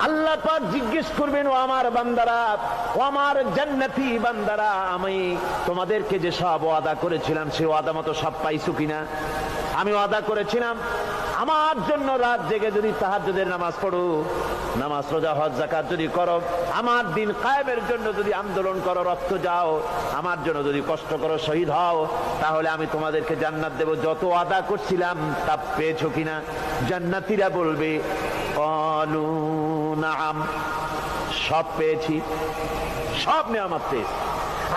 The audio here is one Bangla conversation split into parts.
আল্লাহ পাক জিজ্ঞেস করবেন, ও আমার বান্দারা, ও আমার জান্নাতি বান্দারা, আমি তোমাদেরকে যে সব ওয়াদা করেছিলাম সে ওয়াদা মতো সব পাইছো কিনা? আমি ওয়াদা করেছিলাম আমার জন্য রাত জেগে যদি তাহাজ্জুদের নামাজ পড়ো, নামাজ রোজা হজ যাকাত যদি করো, আমার দিন কায়েমের জন্য যদি আন্দোলন করো, রক্ত যাও, আমার জন্য যদি কষ্ট করো, শহীদ হও, তাহলে আমি তোমাদেরকে জান্নাত দেব। যত ওয়াদা করছিলাম তা পেয়েছো কিনা? জান্নাতীরা বলবে ক্বালু নাআম, সব পেয়েছি, সব নেয়ামত পেয়েছি।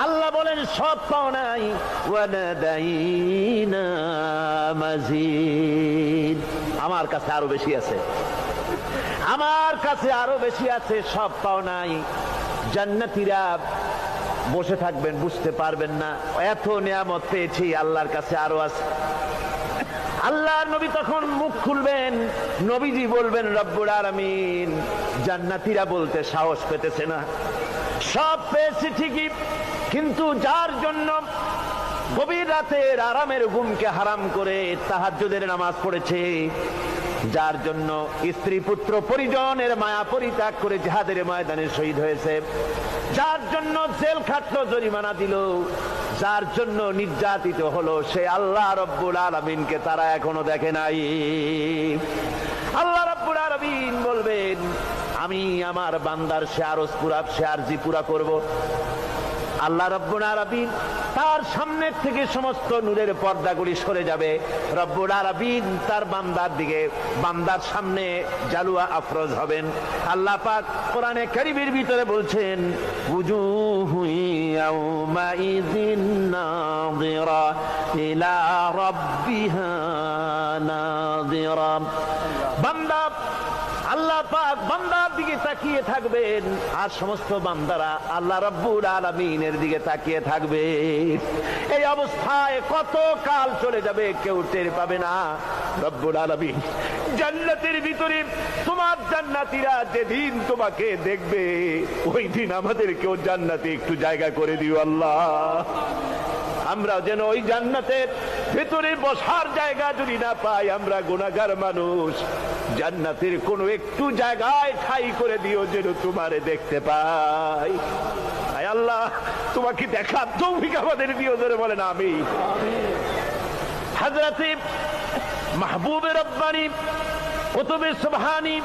আল্লাহ বলেন সব পাও নাই, ওয়ানাদাইনা মাজিদ, আমার কাছে আরো বেশি আছে, আমার কাছে আরো বেশি আছে, সব পাও নাই। জান্নাতীরা বসে থাকবেন, বুঝতে পারবেন না এত নিয়ামত পেয়েছি, আল্লাহর কাছে আরো আছে। আল্লাহর নবী তখন মুখ খুলবেন, নবীজি বলবেন রব্বুল আলামিন, জান্নাতীরা বলতে সাহস পেতেছে না, সব পেয়েছি ঠিকই, কিন্তু যার জন্য গভীর রাতের আরামের ঘুমকে হারাম করে তাহাজ্জুদের নামাজ পড়েছে, যার জন্য স্ত্রী পুত্র পরিজনের মায়া পরিত্যাগ করে জিহাদের ময়দানে শহীদ হয়েছে, যার জন্য জেল খাটলো, জরিমানা দিল, যার জন্য নির্যাতিত হলো, সে আল্লাহ রব্বুল আলামিনকে তারা এখনো দেখে নাই। আল্লাহ রব্বুল আলামিন বলবেন, আমি আমার বান্দার সে আরজ পুরা, সে আরজি পুরা করব। আল্লাহ রব্বুল আলামিন তার সামনে থেকে সমস্ত নূরের পর্দাগুলি সরে যাবে, রব্বুল আলামিন তার বান্দার দিকে, বান্দার সামনে জালুয়া আফরোজ হবেন। আল্লাহ পাক কোরআনে কারীমের ভিতরে বলছেন, উজুহু ইয়াউমাইযিন নাযিরা ইলা রাব্বিহা নাযিরা। বান্দা, আল্লাহ পাক বান্দার দিকে তাকিয়ে থাকবেন, আর সমস্ত বান্দারা আল্লাহ রাব্বুল আলামিনের দিকে তাকিয়ে থাকবে। এই অবস্থায় কত কাল চলে যাবে কেউ টের পাবে না। রব্বুল আলামিন জান্নাতের ভিতরে তোমার জান্নাতীরা যেদিন তোমাকে দেখবে, ওই দিন আমাদেরকেও জান্নাতে একটু জায়গা করে দিও আল্লাহ। আমরা যেন ওই জান্নাতের ভেতরে বসার জায়গা যদি না পাই, আমরা গুনাহগার মানুষ, জান্নাতের কোন একটু জায়গায় ঠাঁই করে দিও যেন তোমারে দেখতে পাই। আয় আল্লাহ, তোমাকে দেখার তৌফিক আমাদের দিও, ধরে বলেন আমিন। হযরতে মাহবুবে রব্বানী কুতুবে সুবহানী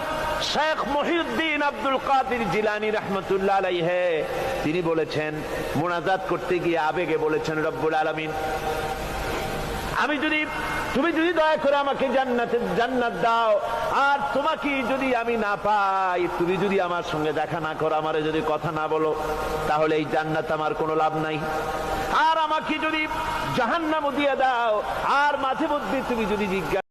শেখ মহিউদ্দিন আব্দুল কাদের জিলানী রাহমাতুল্লাহ আলাইহি, তিনি বলেছেন, মুনাজাত করতে গিয়ে আবেগে বলেছেন, রব্বুল আলামিন, আমি যদি, তুমি যদি দয়া করে আমাকে জান্নাত দাও, আর তোমাকে যদি আমি না পাই, তুমি যদি আমার সঙ্গে দেখা না করো, আমারে যদি কথা না বলো, তাহলে এই জান্নাত আমার কোনো লাভ নাই। আর আমাকে যদি জাহান্নামও দিয়ে দাও, আর মাঝে মধ্যে তুমি যদি জিজ্ঞাসা